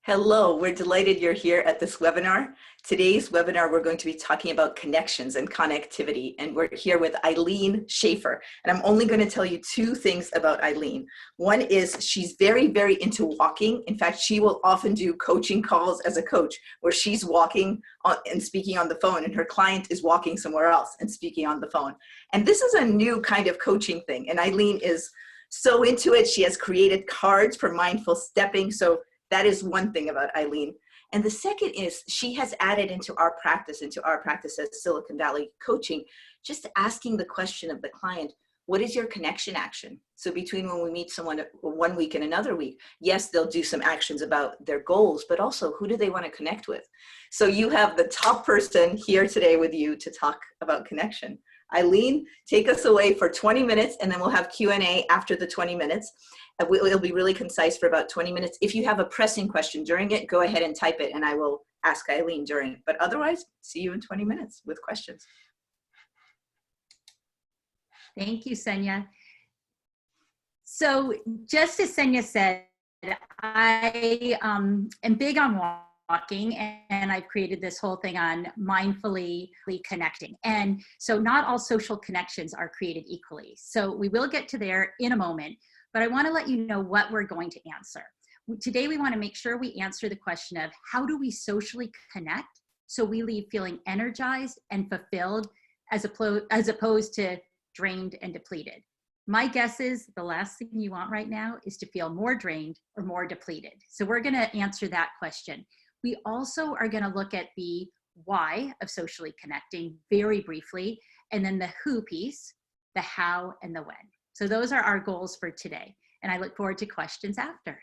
Hello, we're delighted you're here at this webinar. Today's webinar, we're going to be talking about connections and connectivity, and we're here with Ilene Schaffer. And I'm only going to tell you two things about Ilene. One is she's very, very into walking. In fact, she will often do coaching calls as a coach where she's walking and speaking on the phone, and her client is walking somewhere else and speaking on the phone. And this is a new kind of coaching thing, and Ilene is so into it. She has created cards for mindful stepping. So that is one thing about Ilene. And the second is she has added into our practice as Silicon Valley coaching, just asking the question of the client, what is your connection action? So between when we meet someone 1 week and another week, yes, they'll do some actions about their goals, but also who do they want to connect with? So you have the top person here today with you to talk about connection. Ilene, take us away for 20 minutes, and then we'll have Q&A after the 20 minutes. It'll be really concise for about 20 minutes. If you have a pressing question during it, go ahead and type it, and I will ask Ilene during it. But otherwise, see you in 20 minutes with questions. Thank you, Sonia. So just as Sonia said, I am big on walking, and I've created this whole thing on mindfully connecting. And so not all social connections are created equally. So we will get to there in a moment, but I want to let you know what we're going to answer. Today, we want to make sure we answer the question of how do we socially connect so we leave feeling energized and fulfilled as opposed to drained and depleted. My guess is the last thing you want right now is to feel more drained or more depleted. So we're going to answer that question. We also are going to look at the why of socially connecting very briefly, and then the who piece, the how and the when. So those are our goals for today, and I look forward to questions after.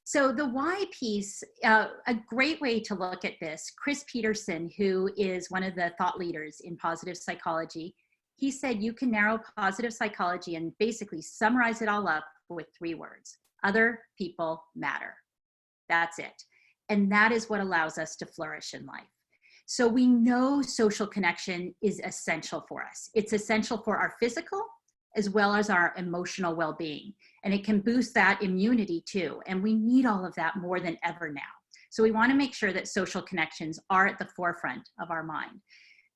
So the why piece, a great way to look at this, Chris Peterson, who is one of the thought leaders in positive psychology, he said you can narrow positive psychology and basically summarize it all up with 3 words: other people matter. That's it. And that is what allows us to flourish in life. So we know social connection is essential for us. It's essential for our physical as well as our emotional well-being. And it can boost that immunity too. And we need all of that more than ever now. So we want to make sure that social connections are at the forefront of our mind.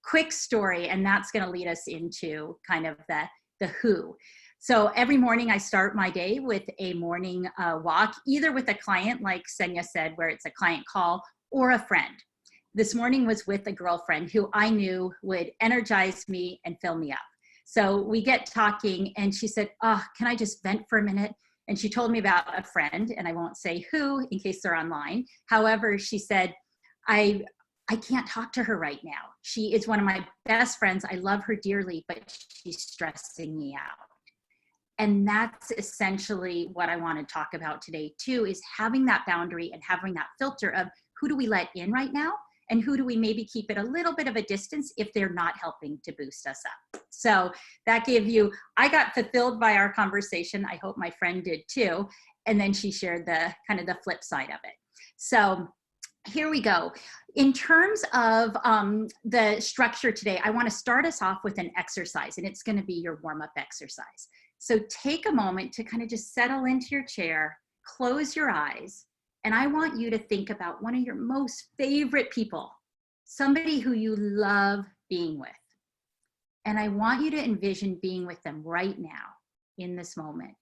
Quick story, and that's going to lead us into kind of the who. So every morning I start my day with a morning walk, either with a client, like Senya said, where it's a client call, or a friend. This morning was with a girlfriend who I knew would energize me and fill me up. So we get talking, and she said, "Oh, can I just vent for a minute?" And she told me about a friend, and I won't say who in case they're online. However, she said, I can't talk to her right now. She is one of my best friends. I love her dearly, but she's stressing me out. And that's essentially what I want to talk about today too, is having that boundary and having that filter of who do we let in right now and who do we maybe keep at a little bit of a distance if they're not helping to boost us up. So that gave you, I got fulfilled by our conversation. I hope my friend did too. And then she shared the kind of the flip side of it. So here we go. In terms of the structure today, I want to start us off with an exercise, and it's going to be your warm-up exercise. So take a moment to kind of just settle into your chair, close your eyes, and I want you to think about one of your most favorite people, somebody who you love being with. And I want you to envision being with them right now in this moment.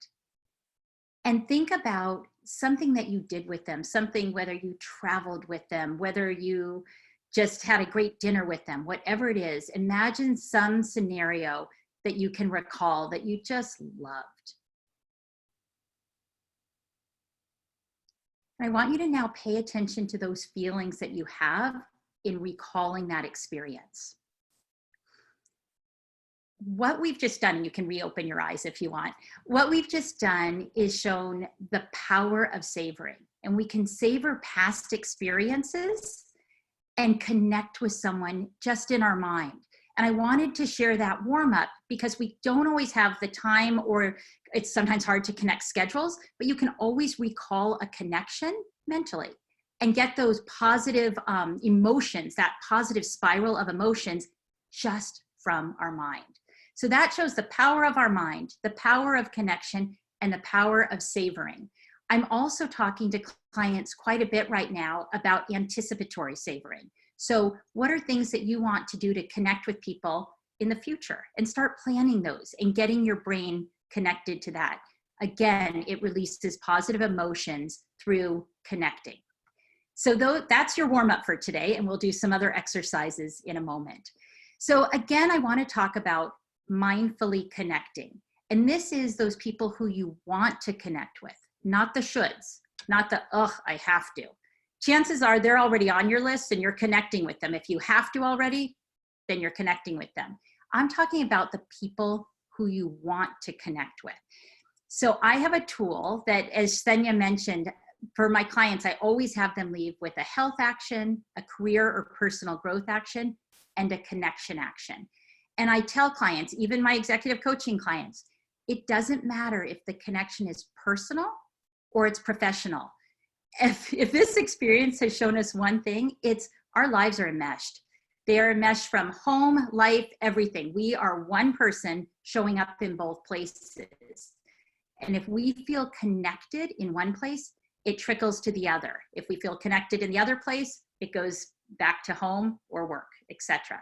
And think about something that you did with them, something, whether you traveled with them, whether you just had a great dinner with them, whatever it is, imagine some scenario that you can recall that you just loved. I want you to now pay attention to those feelings that you have in recalling that experience. What we've just done, and you can reopen your eyes if you want, what we've just done is shown the power of savoring. And we can savor past experiences and connect with someone just in our mind. And I wanted to share that warm up because we don't always have the time, or it's sometimes hard to connect schedules, but you can always recall a connection mentally and get those positive emotions, that positive spiral of emotions just from our mind. So that shows the power of our mind, the power of connection, and the power of savoring. I'm also talking to clients quite a bit right now about anticipatory savoring. So what are things that you want to do to connect with people in the future, and start planning those and getting your brain connected to that. Again, it releases positive emotions through connecting. So that's your warm up for today, and we'll do some other exercises in a moment. So again, I want to talk about mindfully connecting. And this is those people who you want to connect with, not the shoulds, not the, ugh, I have to. Chances are they're already on your list and you're connecting with them. If you have to already, then you're connecting with them. I'm talking about the people who you want to connect with. So I have a tool that, as Senya mentioned, for my clients, I always have them leave with a health action, a career or personal growth action, and a connection action. And I tell clients, even my executive coaching clients, it doesn't matter if the connection is personal or it's professional. If this experience has shown us one thing, it's our lives are enmeshed. They are enmeshed from home, life, everything. We are one person showing up in both places. And if we feel connected in one place, it trickles to the other. If we feel connected in the other place, it goes back to home or work, etc.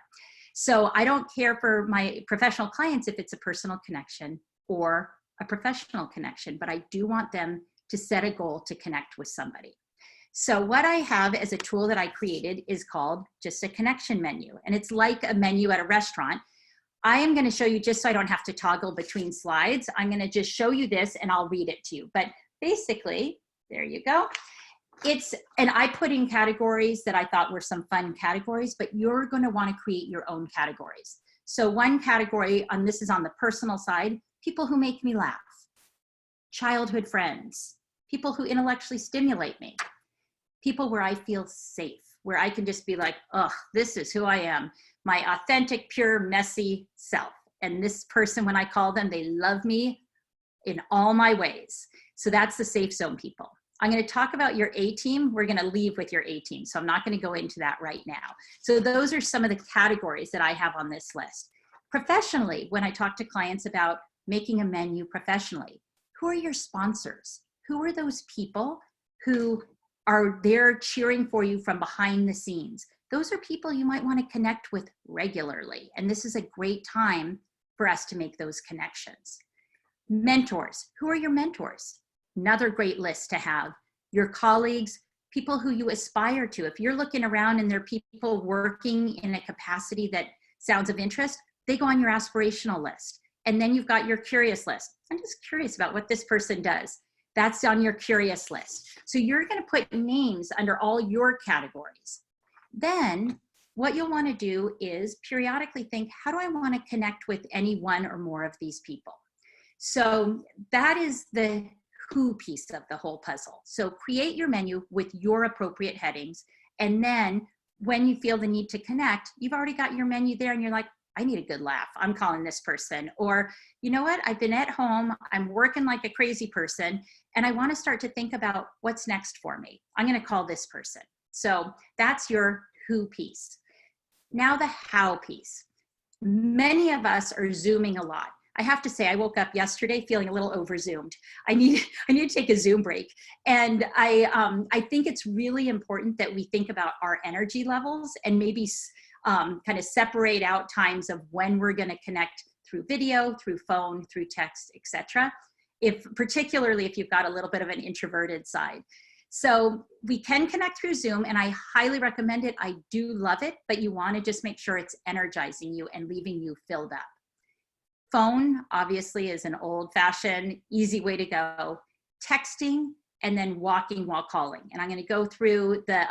So I don't care for my professional clients if it's a personal connection or a professional connection, but I do want them to set a goal to connect with somebody. So what I have as a tool that I created is called just a connection menu. And it's like a menu at a restaurant. I am going to show you, just so I don't have to toggle between slides, I'm going to just show you this and I'll read it to you. But basically, there you go. And I put in categories that I thought were some fun categories, but you're going to want to create your own categories. So one category on this is on the personal side, people who make me laugh, childhood friends, people who intellectually stimulate me, people where I feel safe, where I can just be like, oh, this is who I am, my authentic, pure, messy self. And this person, when I call them, they love me in all my ways. So that's the safe zone people. I'm going to talk about your A team. We're going to leave with your A team. So I'm not going to go into that right now. So those are some of the categories that I have on this list. Professionally, when I talk to clients about making a menu professionally, who are your sponsors? Who are those people who are there cheering for you from behind the scenes? Those are people you might want to connect with regularly. And this is a great time for us to make those connections. Mentors, who are your mentors? Another great list to have. Your colleagues, people who you aspire to. If you're looking around and there are people working in a capacity that sounds of interest, they go on your aspirational list. And then you've got your curious list. I'm just curious about what this person does. That's on your curious list. So you're going to put names under all your categories. Then what you'll want to do is periodically think, how do I want to connect with any one or more of these people? So that is the who piece of the whole puzzle. So create your menu with your appropriate headings. And then when you feel the need to connect, you've already got your menu there and you're like, I need a good laugh. I'm calling this person. Or, you know what? I've been at home. I'm working like a crazy person. And I want to start to think about what's next for me. I'm going to call this person. So that's your who piece. Now the how piece. Many of us are Zooming a lot. I have to say, I woke up yesterday feeling a little over Zoomed. I need to take a Zoom break. And I think it's really important that we think about our energy levels and maybe kind of separate out times of when we're going to connect through video, through phone, through text, etc. Particularly if you've got a little bit of an introverted side. So we can connect through Zoom, and I highly recommend it. I do love it, but you want to just make sure it's energizing you and leaving you filled up. Phone, obviously, is an old-fashioned, easy way to go. Texting, and then walking while calling. And I'm going to go through the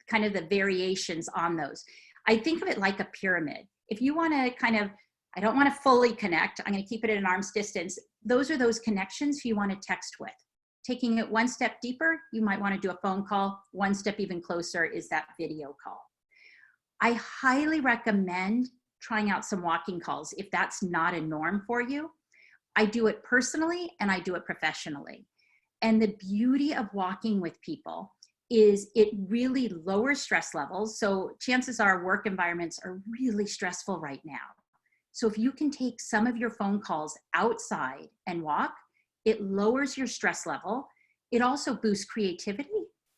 kind of the variations on those. I think of it like a pyramid. If you want to kind of, I don't want to fully connect, I'm going to keep it at an arm's distance. Those are those connections you want to text with. Taking it one step deeper, you might want to do a phone call. One step even closer is that video call. I highly recommend trying out some walking calls if that's not a norm for you. I do it personally and I do it professionally. And the beauty of walking with people is it really lowers stress levels. So chances are work environments are really stressful right now. So if you can take some of your phone calls outside and walk, it lowers your stress level. it also boosts creativity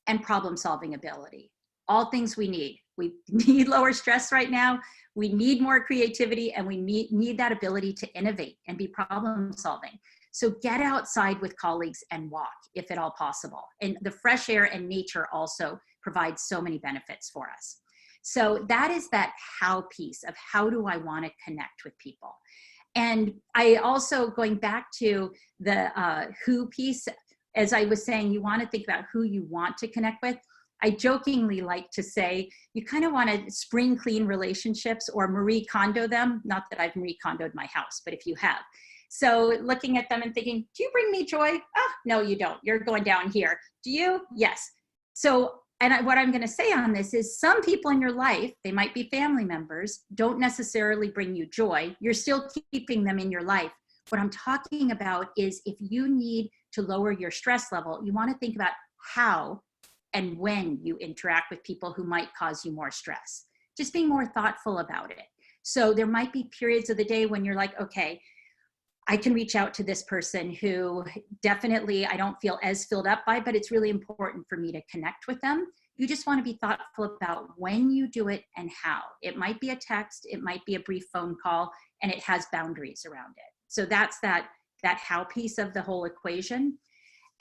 and problem-solving ability. All things we need. We need lower stress right now. We need more creativity, and we need that ability to innovate and be problem-solving. So get outside with colleagues and walk, if at all possible. And the fresh air and nature also provides so many benefits for us. So that is that how piece of how do I want to connect with people. And I also, going back to the who piece, as I was saying, you want to think about who you want to connect with. I jokingly like to say, you kind of want to spring clean relationships or Marie Kondo them. Not that I've Marie Kondoed my house, but if you have. So looking at them and thinking, do you bring me joy? Oh, no, you don't. You're going down here. Do you? Yes. So, and what I'm going to say on this is some people in your life, they might be family members, don't necessarily bring you joy. You're still keeping them in your life. What I'm talking about is if you need to lower your stress level, you want to think about how and when you interact with people who might cause you more stress. Just being more thoughtful about it. So there might be periods of the day when you're like, okay, I can reach out to this person who definitely I don't feel as filled up by, but it's really important for me to connect with them. You just want to be thoughtful about when you do it and how. It might be a text, it might be a brief phone call, and it has boundaries around it. So that's that how piece of the whole equation.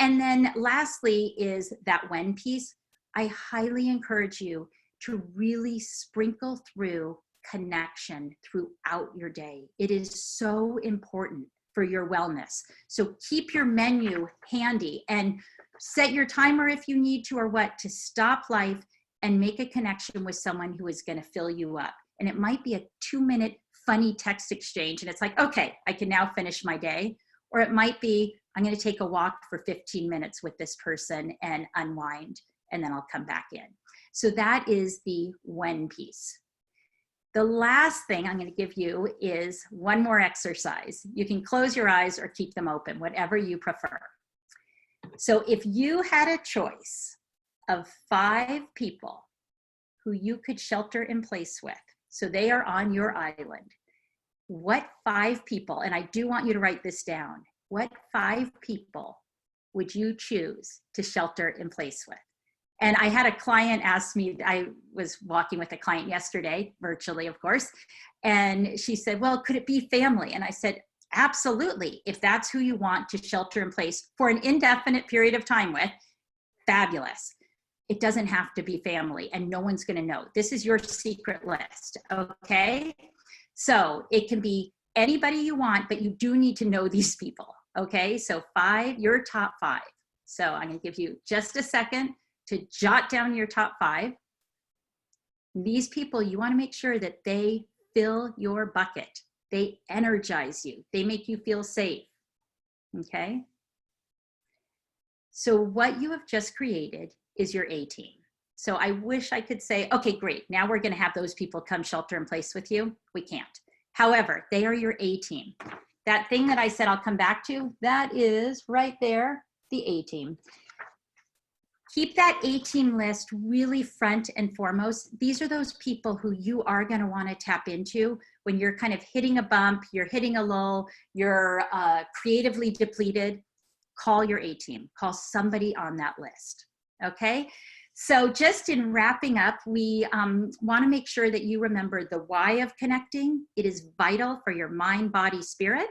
And then lastly is that when piece. I highly encourage you to really sprinkle through connection throughout your day. It is so important for your wellness. So keep your menu handy and set your timer if you need to or what to stop life and make a connection with someone who is going to fill you up. And it might be a 2-minute funny text exchange. And it's like, okay, I can now finish my day. Or it might be, I'm going to take a walk for 15 minutes with this person and unwind, and then I'll come back in. So that is the when piece. The last thing I'm going to give you is one more exercise. You can close your eyes or keep them open, whatever you prefer. So if you had a choice of 5 people who you could shelter in place with, so they are on your island, what 5 people, and I do want you to write this down, what 5 people would you choose to shelter in place with? And I had a client ask me, I was walking with a client yesterday, virtually, of course, and she said, well, could it be family? And I said, absolutely. If that's who you want to shelter in place for an indefinite period of time with, fabulous. It doesn't have to be family, and no one's going to know. This is your secret list, okay? So it can be anybody you want, but you do need to know these people, okay? So 5, your top 5. So I'm going to give you just a second to jot down your top 5. These people, you want to make sure that they fill your bucket. They energize you. They make you feel safe, okay? So what you have just created is your A team. So I wish I could say, okay, great. Now we're going to have those people come shelter in place with you. We can't. However, they are your A team. That thing that I said I'll come back to, that is right there, the A team. Keep that A team list really front and foremost. These are those people who you are going to want to tap into when you're kind of hitting a bump, you're hitting a lull, you're creatively depleted. Call your A team. Call somebody on that list. Okay? So just in wrapping up, we want to make sure that you remember the why of connecting. It is vital for your mind, body, spirit.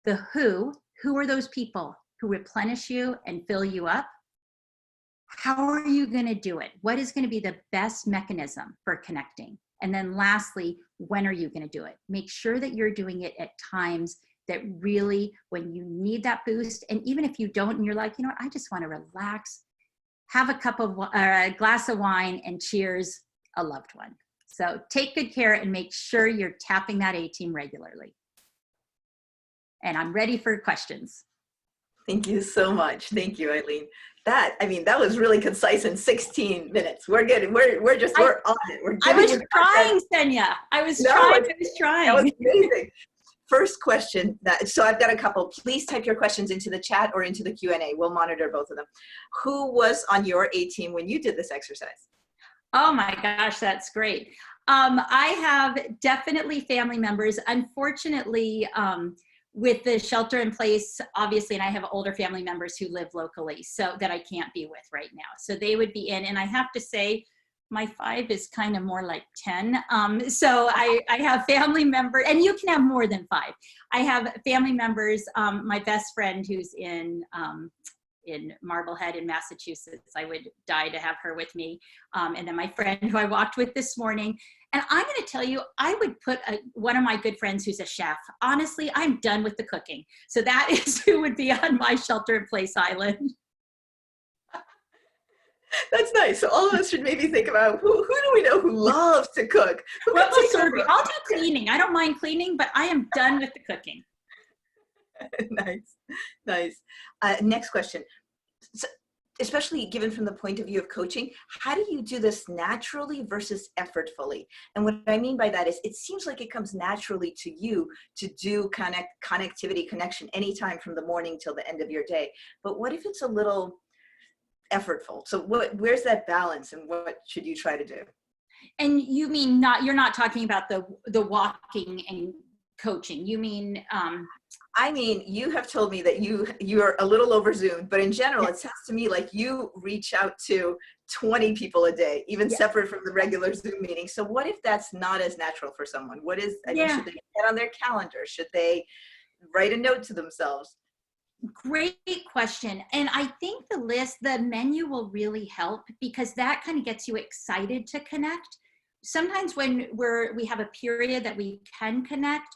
The who are those people who replenish you and fill you up? How are you going to do it? What is going to be the best mechanism for connecting? And then lastly, when are you going to do it? Make sure that you're doing it at times that really, when you need that boost, and even if you don't, and you're like, you know what, I just want to relax, have a glass of wine and cheers a loved one. So take good care and make sure you're tapping that A team regularly. And I'm ready for questions. Thank you so much. Thank you, Ilene. That was really concise in 16 minutes. We're good. We're on it. I was trying, Senya. I was trying. That was amazing. First question, so I've got a couple. Please type your questions into the chat or into the Q&A. We'll monitor both of them. Who was on your A team when you did this exercise? Oh my gosh, that's great. I have definitely family members. Unfortunately, with the shelter in place, obviously, and I have older family members who live locally, so that I can't be with right now. So they would be in, and I have to say, my 5 is kind of more like 10. So I have family members, and you can have more than 5. I have family members, my best friend who's in Marblehead in Massachusetts. I would die to have her with me. And then my friend who I walked with this morning. And I'm going to tell you, I would put one of my good friends who's a chef. Honestly, I'm done with the cooking. So that is who would be on my shelter in place island. That's nice. So all of us should maybe think about who do we know who loves to cook? What will serve me? I'll do cleaning. I don't mind cleaning, but I am done with the cooking. Nice, nice. Next question. So, especially given from the point of view of coaching, how do you do this naturally versus effortfully? And what I mean by that is, it seems like it comes naturally to you to do connectivity, connection anytime from the morning till the end of your day. But what if it's a little effortful? So where's that balance, and what should you try to do? And you mean you're not talking about the walking and coaching. You mean, I mean, you have told me that you are a little over Zoom, but in general, it sounds to me like you reach out to 20 people a day, even separate from the regular Zoom meeting. So what if that's not as natural for someone? What is, I mean, should they get on their calendar? Should they write a note to themselves? Great question. And I think the menu will really help, because that kind of gets you excited to connect. Sometimes when we have a period that we can connect,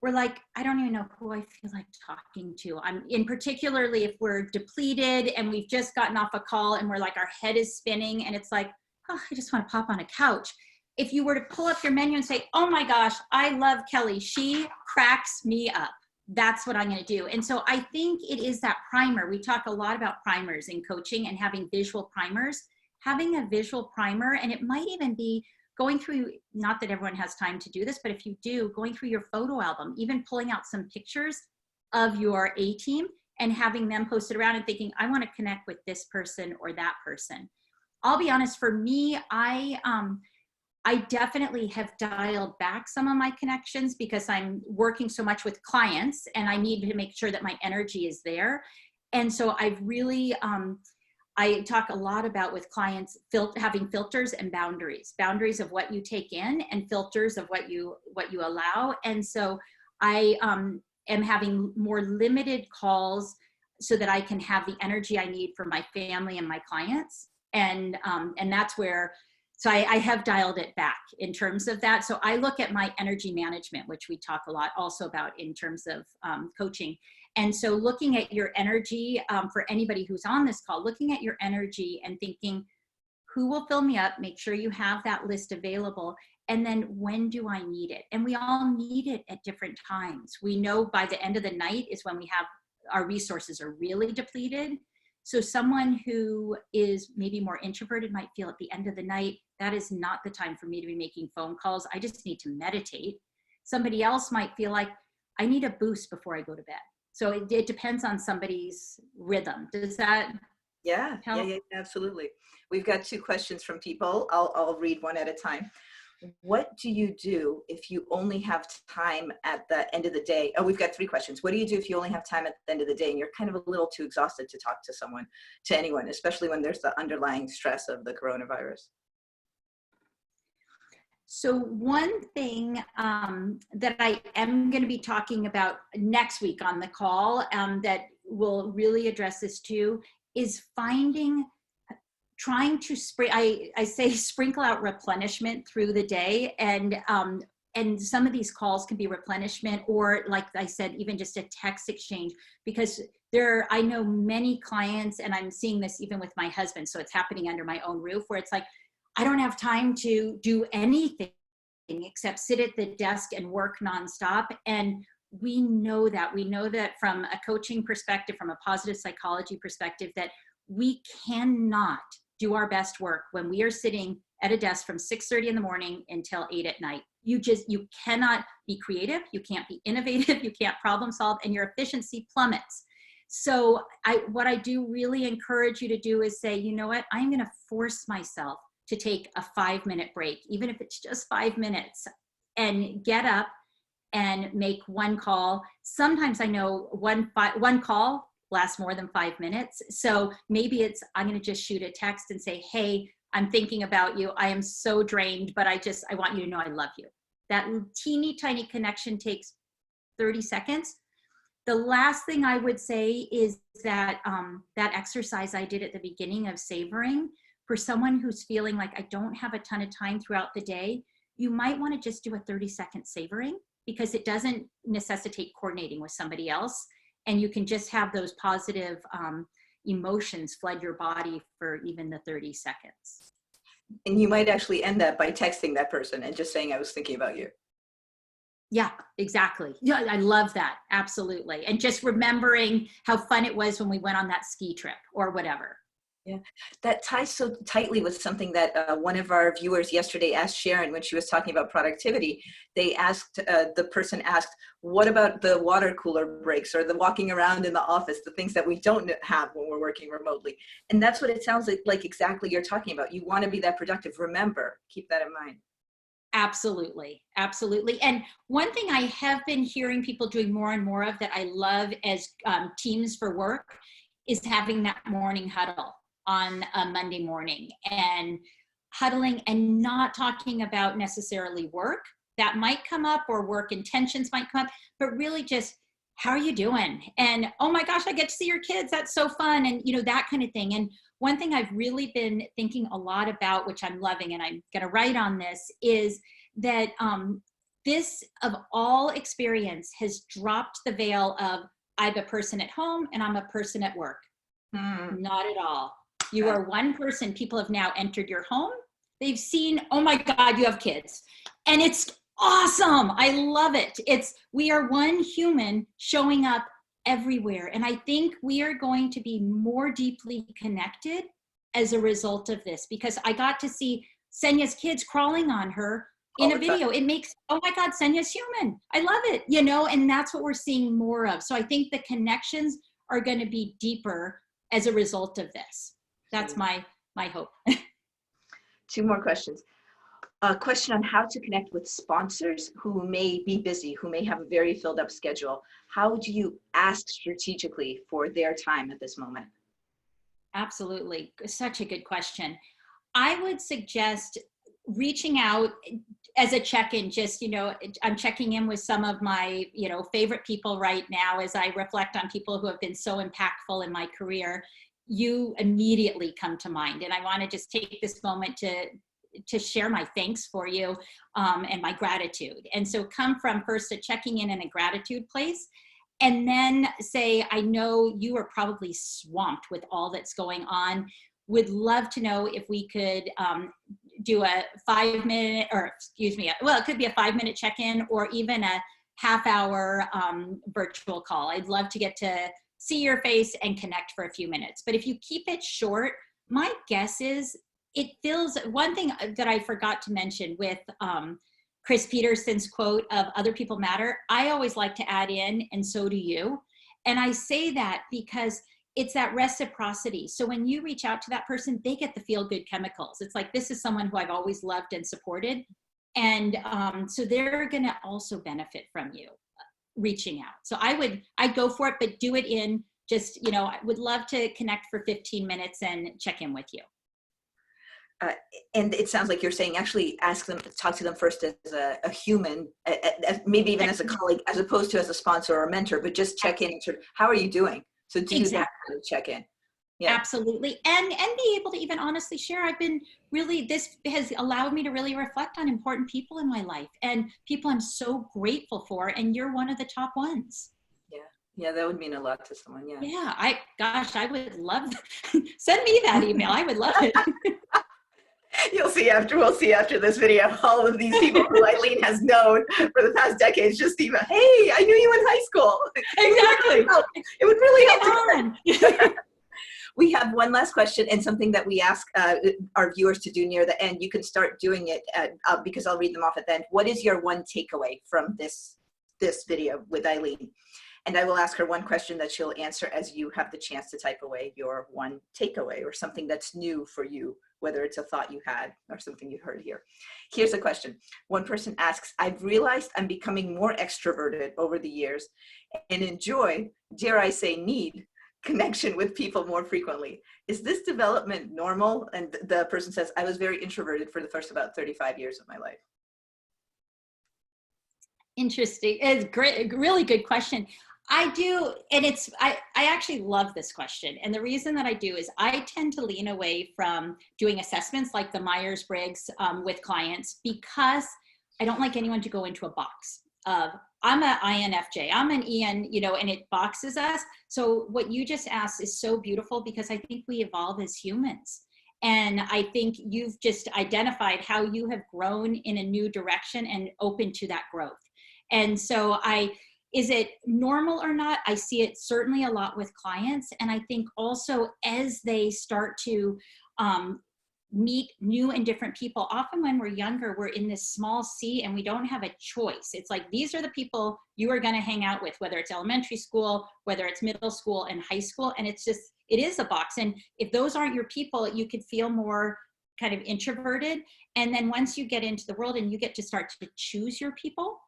we're like, I don't even know who I feel like talking to. Particularly if we're depleted and we've just gotten off a call and we're like, our head is spinning and it's like, oh, I just want to pop on a couch. If you were to pull up your menu and say, oh my gosh, I love Kelly. She cracks me up. That's what I'm going to do. And so I think it is that primer. We talk a lot about primers in coaching and having visual primers. Having a visual primer, and it might even be going through, not that everyone has time to do this, but if you do, going through your photo album, even pulling out some pictures of your A-team and having them posted around and thinking, I want to connect with this person or that person. I'll be honest, for me, I definitely have dialed back some of my connections because I'm working so much with clients and I need to make sure that my energy is there. And so I've really, I talk a lot about with clients having filters and boundaries of what you take in and filters of what you allow. And so I am having more limited calls so that I can have the energy I need for my family and my clients. And that's where, so I have dialed it back in terms of that. So I look at my energy management, which we talk a lot also about in terms of coaching. And so looking at your energy, for anybody who's on this call, looking at your energy and thinking, who will fill me up? Make sure you have that list available. And then when do I need it? And we all need it at different times. We know by the end of the night is when we have our resources are really depleted. So someone who is maybe more introverted might feel at the end of the night, that is not the time for me to be making phone calls. I just need to meditate. Somebody else might feel like, I need a boost before I go to bed. So it depends on somebody's rhythm. Does that help? Yeah, absolutely. We've got 2 questions from people. I'll read one at a time. What do you do if you only have time at the end of the day? Oh, we've got 3 questions. What do you do if you only have time at the end of the day and you're kind of a little too exhausted to talk to anyone, especially when there's the underlying stress of the coronavirus? So one thing that I am going to be talking about next week on the call that will really address this too is trying to I say sprinkle out replenishment through the day, and some of these calls can be replenishment, or like I said, even just a text exchange, because I know many clients, and I'm seeing this even with my husband, so it's happening under my own roof, where it's like, I don't have time to do anything except sit at the desk and work nonstop. And we know that from a coaching perspective, from a positive psychology perspective, that we cannot do our best work when we are sitting at a desk from 6:30 in the morning until 8 at night. You cannot be creative, you can't be innovative, you can't problem solve, and your efficiency plummets. So what I do really encourage you to do is say, you know what, I'm going to force myself to take a 5-minute break, even if it's just 5 minutes, and get up and make one call. Sometimes I know one call lasts more than 5 minutes. So maybe it's, I'm going to just shoot a text and say, hey, I'm thinking about you. I am so drained, but I want you to know I love you. That teeny tiny connection takes 30 seconds. The last thing I would say is that that exercise I did at the beginning of savoring, for someone who's feeling like I don't have a ton of time throughout the day, you might want to just do a 30-second savoring, because it doesn't necessitate coordinating with somebody else. And you can just have those positive emotions flood your body for even the 30 seconds. And you might actually end that by texting that person and just saying, I was thinking about you. Yeah, exactly. Yeah, I love that. Absolutely. And just remembering how fun it was when we went on that ski trip or whatever. Yeah, that ties so tightly with something that one of our viewers yesterday asked Sharon when she was talking about productivity. They asked, the person asked, what about the water cooler breaks or the walking around in the office, the things that we don't have when we're working remotely? And that's what it sounds like exactly you're talking about. You want to be that productive. Remember, keep that in mind. Absolutely. Absolutely. And one thing I have been hearing people doing more and more of that I love as teams for work is having that morning huddle on a Monday morning, and huddling and not talking about necessarily work that might come up, or work intentions might come up, but really just, how are you doing? And, oh my gosh, I get to see your kids. That's so fun. And, you know, that kind of thing. And one thing I've really been thinking a lot about, which I'm loving, and I'm going to write on this, is that this, of all experience, has dropped the veil of I'm a person at home and I'm a person at work. Not at all. You are one person. People have now entered your home. They've seen, oh my God, you have kids. And it's awesome. I love it. We are one human showing up everywhere. And I think we are going to be more deeply connected as a result of this, because I got to see Senya's kids crawling on her in a video. It makes, oh my God, Senya's human. I love it, you know, and that's what we're seeing more of. So I think the connections are going to be deeper as a result of this. That's my hope. Two more questions. A question on how to connect with sponsors who may be busy, who may have a very filled up schedule. How do you ask strategically for their time at this moment? Absolutely. Such a good question. I would suggest reaching out as a check-in. Just, you know, I'm checking in with some of my, you know, favorite people right now as I reflect on people who have been so impactful in my career. You immediately come to mind. And I want to just take this moment to share my thanks for you and my gratitude. And so come from first a checking in and a gratitude place, and then say, I know you are probably swamped with all that's going on. Would love to know if we could do a 5 minute, or excuse me, well, it could be a 5 minute check-in or even a half-hour virtual call. I'd love to get to see your face and connect for a few minutes. But if you keep it short, my guess is it feels, one thing that I forgot to mention with Chris Peterson's quote of other people matter, I always like to add in, and so do you. And I say that because it's that reciprocity. So when you reach out to that person, they get the feel-good chemicals. It's like, this is someone who I've always loved and supported. And so they're gonna also benefit from you reaching out. So I'd go for it, but do it in just, you know, I would love to connect for 15 minutes and check in with you. And it sounds like you're saying actually ask them, talk to them first as a human, maybe even as a colleague, as opposed to as a sponsor or a mentor, but just check in and sort of, how are you doing? So do that kind of check in. Yeah. Absolutely. And be able to even honestly share, I've been really, this has allowed me to really reflect on important people in my life and people I'm so grateful for. And you're one of the top ones. Yeah. Yeah. That would mean a lot to someone. Yeah. Yeah. I would love, send me that email. I would love it. We'll see after this video, all of these people who Ilene has known for the past decades, just even, hey, I knew you in high school. Exactly. It would really help. We have one last question, and something that we ask our viewers to do near the end. You can start doing it because I'll read them off at the end. What is your one takeaway from this video with Ilene? And I will ask her one question that she'll answer as you have the chance to type away your one takeaway or something that's new for you, whether it's a thought you had or something you heard here. Here's a question. One person asks, I've realized I'm becoming more extroverted over the years and enjoy, dare I say need, connection with people more frequently. Is this development normal? And the person says, I was very introverted for the first about 35 years of my life. Interesting. It's great, really good question. I do, and I actually love this question. And the reason that I do is I tend to lean away from doing assessments like the Myers-Briggs with clients, because I don't like anyone to go into a box of, I'm an INFJ, I'm an EN, you know, and it boxes us. So what you just asked is so beautiful, because I think we evolve as humans. And I think you've just identified how you have grown in a new direction and open to that growth. And so is it normal or not? I see it certainly a lot with clients. And I think also as they start to meet new and different people, often when we're younger, we're in this small C and we don't have a choice. It's like, these are the people you are going to hang out with, whether it's elementary school, whether it's middle school and high school. And it's just, it is a box. And if those aren't your people, you could feel more kind of introverted. And then once you get into the world and you get to start to choose your people,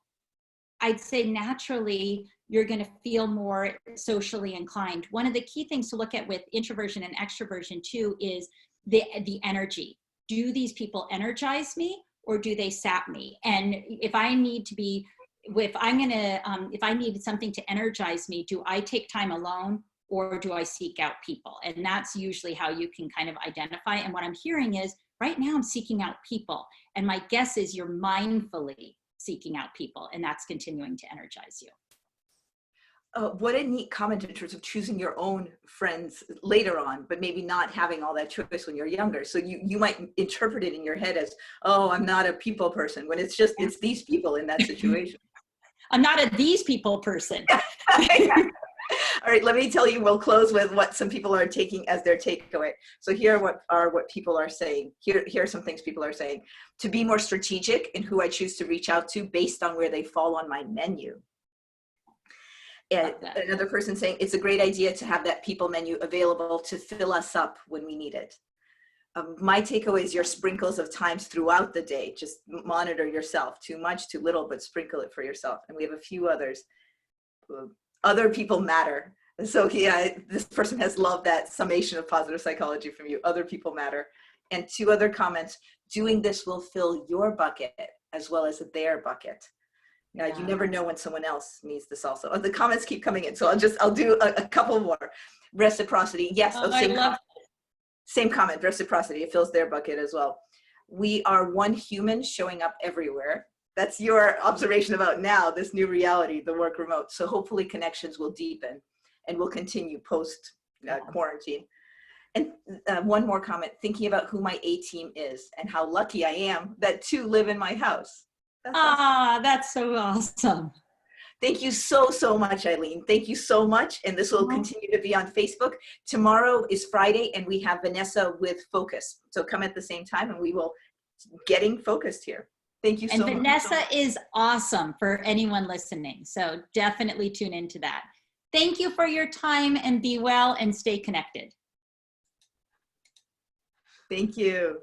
I'd say naturally you're going to feel more socially inclined. One of the key things to look at with introversion and extroversion too is the energy. Do these people energize me or do they sap me? And if I need to be, if I need something to energize me, do I take time alone or do I seek out people? And that's usually how you can kind of identify. And what I'm hearing is right now I'm seeking out people. And my guess is you're mindfully seeking out people, and that's continuing to energize you. What a neat comment in terms of choosing your own friends later on, but maybe not having all that choice when you're younger. So you might interpret it in your head as, oh, I'm not a people person, when it's just, it's these people in that situation. I'm not a these people person. Yeah. All right, let me tell you, we'll close with what some people are taking as their takeaway. So here are what people are saying. Here are some things people are saying. To be more strategic in who I choose to reach out to based on where they fall on my menu. And another person saying, it's a great idea to have that people menu available to fill us up when we need it. My takeaway is your sprinkles of times throughout the day. Just monitor yourself. Too much, too little, but sprinkle it for yourself. And we have a few others. Other people matter. So yeah, this person has loved that summation of positive psychology from you. Other people matter. And two other comments, doing this will fill your bucket as well as their bucket. Yeah. You never know when someone else needs this also. The comments keep coming in. So I'll do a couple more. Reciprocity. Yes. Same comment, reciprocity. It fills their bucket as well. We are one human showing up everywhere. That's your observation about now, this new reality, the work remote. So hopefully connections will deepen and will continue post quarantine. And one more comment, thinking about who my A-team is and how lucky I am that two live in my house. That's awesome. That's so awesome. Thank you so, so much, Ilene. Thank you so much. And this will continue to be on Facebook. Tomorrow is Friday and we have Vanessa with Focus. So come at the same time and we will getting focused here. Thank you so much. And Vanessa is awesome for anyone listening. So definitely tune into that. Thank you for your time and be well and stay connected. Thank you.